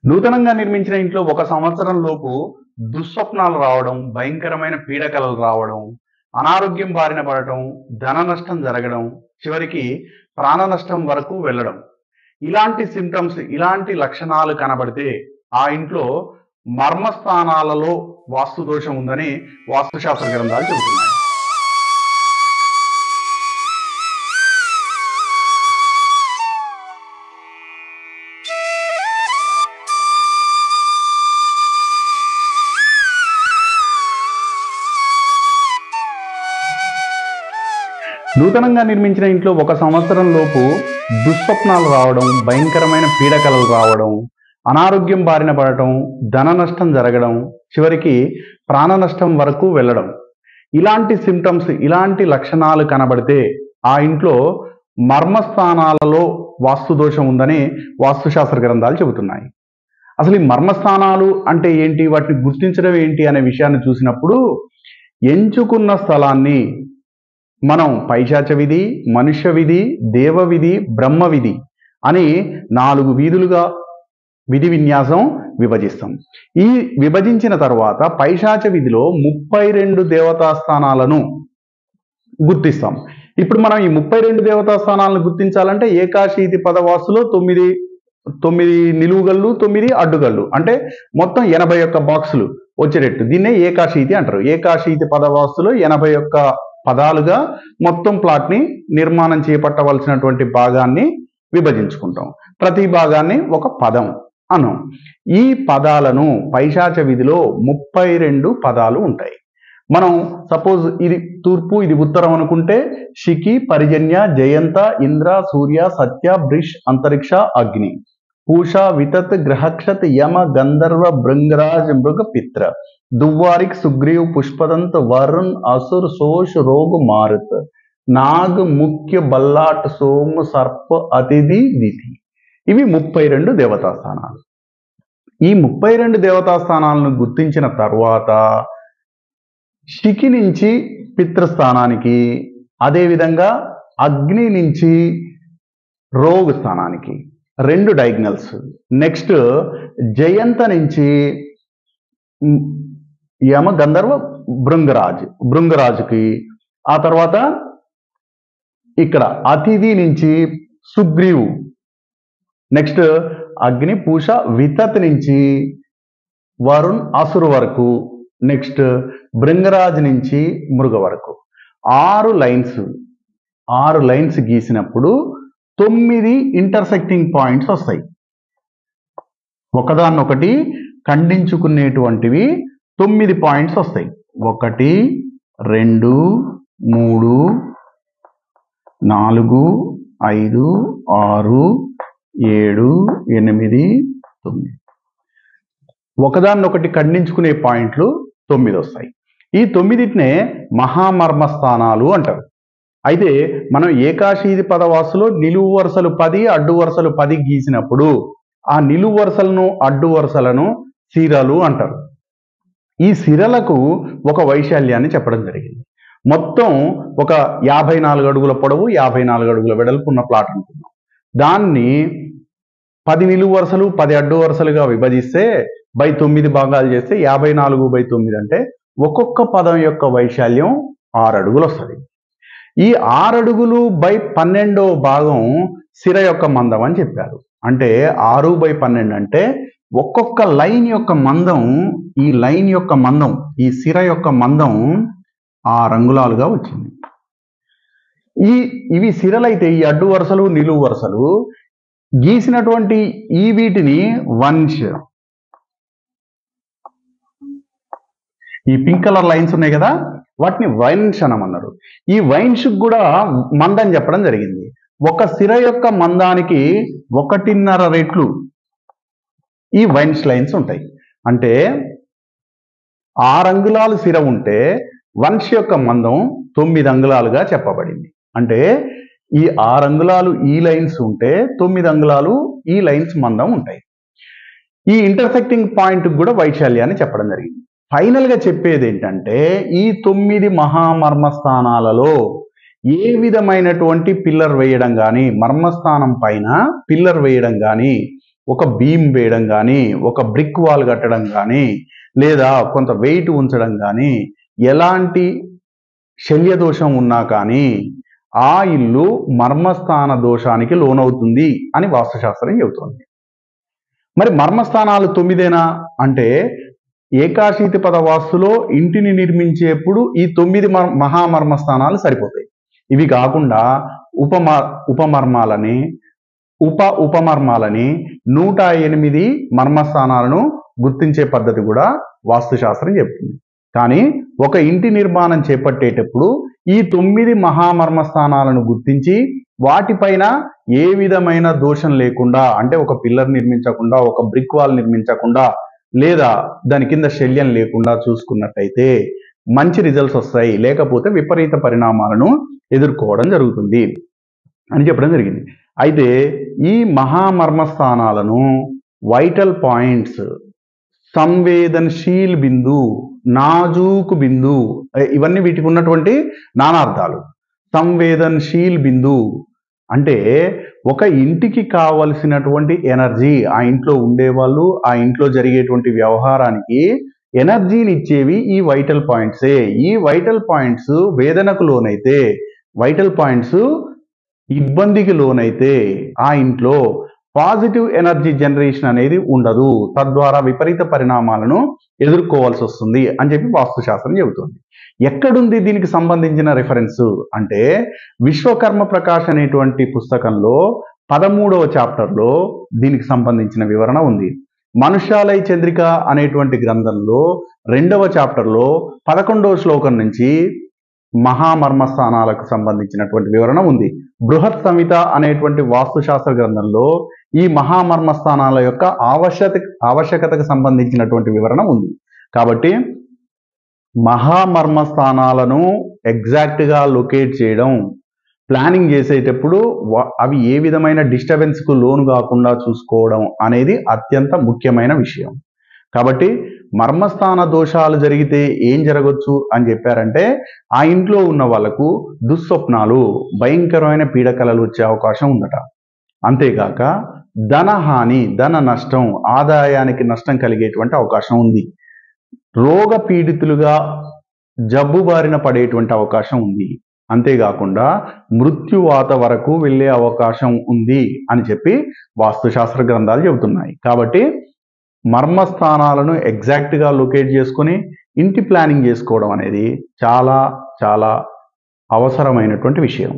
నూతనంగా నిర్మించిన ఇంట్లో 1 సంవత్సరం లోపు దుస్వప్నాలు రావడం, భయంకరమైన పీడకలలు రావడం, అనారోగ్యం బారిన పడటం, ధన నష్టం జరగడం, చివరికి ప్రాణ నష్టం వరకు వెళ్ళడం. ఇలాంటి సింప్టమ్స్, ఇలాంటి లక్షణాలు కనబడితే ఆ ఇంట్లో మర్మస్థానాలలో వాస్తు దోషం ఉందని వాస్తుశాస్త్ర గ్రంథాలు చెబుతున్నాయి. నూతనంగా నిర్మించిన ఇంట్లో 1 సంవత్సరం లోపు దుస్వప్నాలు రావడం, భయంకరమైన పీడకలలు రావడం, అనారోగ్యం బారిన పడటం, ధన నష్టం జరగడం, చివరికి ప్రాణ నష్టం వరకు వెళ్ళడం. ఇలాంటి సింప్టమ్స్, ఇలాంటి లక్షణాలు కనబడితే ఆ ఇంట్లో మర్మస్థానాలలో వాస్తు దోషం ఉందని వాస్తుశాస్త్ర గ్రంథాలు చెబుతున్నాయి. అసలు ఈ మర్మస్థానాలు అంటే ఏంటి, వాటిని గుర్తించడం ఏంటి అనే విషయాన్ని చూసినప్పుడు ఎంచుకున్న స్థలాన్ని మనం పైశాచ విధి, మనుష్య విధి, దేవ విధి, బ్రహ్మ విధి అని 4 వీధులుగా విధి విన్యాసం విభజిస్తాం. ఈ విభజించిన తర్వాత పైశాచ విధిలో 32 దేవతా స్థానాలను గుర్తిస్తాం. ఇప్పుడు మనం ఈ 32 దేవతా స్థానాలను గుర్తించాలంటే ఏకాశీతి పదవాస్తులో 9 నిలువుగళ్ళు, 9 అడ్డుగళ్ళు, అంటే మొత్తం 81 బాక్సులు వచ్చేటట్టు దీన్నే ఏకాశీతి అంటారు. ఏకాశీతి పదవాస్తులో 81 పదాలుగా మొత్తం ప్లాట్ని నిర్మాణం చేపట్టవలసినటువంటి భాగాన్ని విభజించుకుంటాం. ప్రతి భాగాన్ని ఒక పదం అనం. ఈ పదాలను పైశాచ విధిలో 32 పదాలు ఉంటాయి. మనం సపోజ్ ఇది తూర్పు, ఇది ఉత్తరం అనుకుంటే శిఖి, పరిజన్య, జయంత, ఇంద్ర, సూర్య, సత్య, బ్రిష్, అంతరిక్ష, అగ్ని, పూష, వితత్, గ్రహక్షత్, యమ, గంధర్వ, భృంగరాజ్, మృగ, పిత్ర, दुवारिक, सुग्रीव, पुष्पदंत, वरुण, असुर, सोष, रोग, मारुत, नाग, मुख्य, बल्लाट, सोम, सर्प, अतिथि, दिति. ఇవి 32 దేవతా స్థానాలు. ఈ 32 దేవతా స్థానాలను గుర్తించిన తర్వాత శిఖి నుంచి పితృస్థానానికి, అదేవిధంగా అగ్ని నుంచి రోగ్ స్థానానికి 2 డయాగ్నల్స్. నెక్స్ట్ జయంత నుంచి యమ, గంధర్వ, భృంగరాజుకి, ఆ తర్వాత ఇక్కడ అతిథి నుంచి సుగ్రీవు, నెక్స్ట్ అగ్ని, పూష, వితత్ నుంచి వరుణ్, అసురు వరకు, నెక్స్ట్ భృంగరాజ్ నుంచి మృగ వరకు 6 లైన్స్ గీసినప్పుడు 9 ఇంటర్సెక్టింగ్ పాయింట్స్ వస్తాయి. ఒకదాన్నొకటి ఖండించుకునేటువంటివి 9 పాయింట్స్ వస్తాయి. 1, 2, 3, 4, 5, 6, 7, 8, 9. ఒకదాన్నొకటి ఖండించుకునే పాయింట్లు 9 వస్తాయి. ఈ 9టినే మహామర్మ స్థానాలు అంటారు. అయితే మనం ఏకాశీతి పదవాసులో నిలువు వరుసలు 10, అడ్డు వరుసలు 10 గీసినప్పుడు ఆ నిలువు వరుసలను, అడ్డు వరుసలను సిరలు అంటారు. ఈ సిరలకు ఒక వైశాల్యాన్ని చెప్పడం జరిగింది. మొత్తం ఒక 54 అడుగుల పొడవు, 54 అడుగుల వెడల్పు ఉన్న ప్లాట్ అనుకున్నాం. దాన్ని 10 నిలువు వరుసలు, 10 అడ్డు వరుసలుగా విభజిస్తే 9 భాగాలు చేస్తే 54/9 అంటే ఒక్కొక్క పదం యొక్క వైశాల్యం 6 అడుగులు వస్తుంది. ఈ 6 అడుగులు 12వ భాగం సిర యొక్క మందం అని చెప్పారు. అంటే 6/12 అంటే ఒక్కొక్క లైన్ యొక్క మందం, ఈ లైన్ యొక్క మందం, ఈ సిర యొక్క మందం 6 అంగుళాలుగా వచ్చింది. ఇవి సిరలైతే ఈ అడ్డు వరుసలు, నిలువు వరుసలు గీసినటువంటి ఈ వీటిని వంశ్, ఈ పింక్ కలర్ లైన్స్ ఉన్నాయి కదా, వాటిని వైన్స్ అనమన్నారు. ఈ వైన్స్ కూడా మందం చెప్పడం జరిగింది. ఒక సిర యొక్క మందానికి 1.5 రెట్లు ఈ వైన్స్ లైన్స్ ఉంటాయి. అంటే 6 అంగుళాలు సిర ఉంటే వంశ యొక్క మందం 9 అంగుళాలుగా చెప్పబడింది. అంటే ఈ 6 అంగుళాలు ఈ లైన్స్ ఉంటే 9 అంగుళాలు ఈ లైన్స్ మందం ఉంటాయి. ఈ ఇంటర్సెక్టింగ్ పాయింట్ కూడా వైశాల్యాన్ని చెప్పడం జరిగింది. ఫైనల్ గా చెప్పేది ఏంటంటే ఈ 9 మహామర్మ స్థానాలలో ఏ విధమైనటువంటి పిల్లర్ వేయడం కానీ, మర్మస్థానం పైన పిల్లర్ వేయడం కానీ, ఒక బీమ్ వేయడం కానీ, ఒక బ్రిక్ వాల్ కట్టడం కానీ, లేదా కొంత వెయిట్ ఉంచడం కానీ, ఎలాంటి శల్య దోషం ఉన్నా కానీ ఆ ఇల్లు మర్మస్థాన దోషానికి లోనవుతుంది అని వాస్తుశాస్త్రం చెబుతోంది. మరి మర్మస్థానాలు 9 అంటే ఏకాశీతి పద వాస్తులో ఇంటిని నిర్మించేప్పుడు ఈ 9 మహామర్మస్థానాలు సరిపోతాయి. ఇవి కాకుండా ఉపమర్మాలని ఉపమర్మాలని 108 మర్మస్థానాలను గుర్తించే పద్ధతి కూడా వాస్తుశాస్త్రం చెప్తుంది. కానీ ఒక ఇంటి నిర్మాణం చేపట్టేటప్పుడు ఈ 9 మహామర్మస్థానాలను గుర్తించి వాటిపైన ఏ విధమైన దోషం లేకుండా, అంటే ఒక పిల్లర్ నిర్మించకుండా, ఒక బ్రిక్ వాల్ నిర్మించకుండా, లేదా దాని కింద శల్యం లేకుండా చూసుకున్నట్టయితే మంచి రిజల్ట్స్ వస్తాయి, లేకపోతే విపరీత పరిణామాలను ఎదుర్కోవడం జరుగుతుంది అని చెప్పడం జరిగింది. అయితే ఈ మహామర్మస్థానాలను వైటల్ పాయింట్స్, సంవేదనశీల్ బిందు, నాజూకు బిందు, ఇవన్నీ వీటికి ఉన్నటువంటి నానార్థాలు. సంవేదనశీల్ బిందు అంటే ఒక ఇంటికి కావలసినటువంటి ఎనర్జీ, ఆ ఇంట్లో ఉండేవాళ్ళు, ఆ ఇంట్లో జరిగేటువంటి వ్యవహారానికి ఎనర్జీని ఇచ్చేవి ఈ వైటల్ పాయింట్సే. ఈ వైటల్ పాయింట్స్ వేదనకు లోనైతే, వైటల్ పాయింట్స్ ఇబ్బందికి లోనైతే ఆ ఇంట్లో పాజిటివ్ ఎనర్జీ జనరేషన్ అనేది ఉండదు, తద్వారా విపరీత పరిణామాలను ఎదుర్కోవాల్సి వస్తుంది అని చెప్పి వాస్తుశాస్త్రం చెబుతుంది. ఎక్కడుంది దీనికి సంబంధించిన రెఫరెన్స్ అంటే విశ్వకర్మ ప్రకాష్ అనేటువంటి పుస్తకంలో 13వ చాప్టర్లో దీనికి సంబంధించిన వివరణ ఉంది. మనుష్యాలయ చంద్రిక అనేటువంటి గ్రంథంలో 2వ చాప్టర్లో 11వ శ్లోకం నుంచి మహామర్మస్థానాలకు సంబంధించినటువంటి వివరణ ఉంది. బృహత్ సంహిత అనేటువంటి వాస్తుశాస్త్ర గ్రంథంలో ఈ మహామర్మస్థానాల యొక్క ఆవశ్యకతకు సంబంధించినటువంటి వివరణ ఉంది. కాబట్టి మహామర్మస్థానాలను ఎగ్జాక్ట్గా లొకేట్ చేయడం, ప్లానింగ్ చేసేటప్పుడు అవి ఏ విధమైన డిస్టర్బెన్స్కు లోను కాకుండా చూసుకోవడం అనేది అత్యంత ముఖ్యమైన విషయం. కాబట్టి మర్మస్థాన దోషాలు జరిగితే ఏం జరగవచ్చు అని చెప్పారంటే ఆ ఇంట్లో ఉన్న వాళ్ళకు దుస్వప్నాలు, భయంకరమైన పీడకలలు వచ్చే అవకాశం ఉందట. అంతేకాక ధనహాని, ధన నష్టం, ఆదాయానికి నష్టం కలిగేటువంటి అవకాశం ఉంది. రోగ పీడితులుగా జబ్బు బారిన పడేటువంటి అవకాశం ఉంది. అంతేకాకుండా మృత్యువాత వరకు వెళ్ళే అవకాశం ఉంది అని చెప్పి వాస్తుశాస్త్ర గ్రంథాలు చెబుతున్నాయి. కాబట్టి మర్మస్థానాలను ఎగ్జాక్ట్గా లొకేట్ చేసుకొని ఇంటి ప్లానింగ్ చేసుకోవడం అనేది చాలా చాలా అవసరమైనటువంటి విషయం.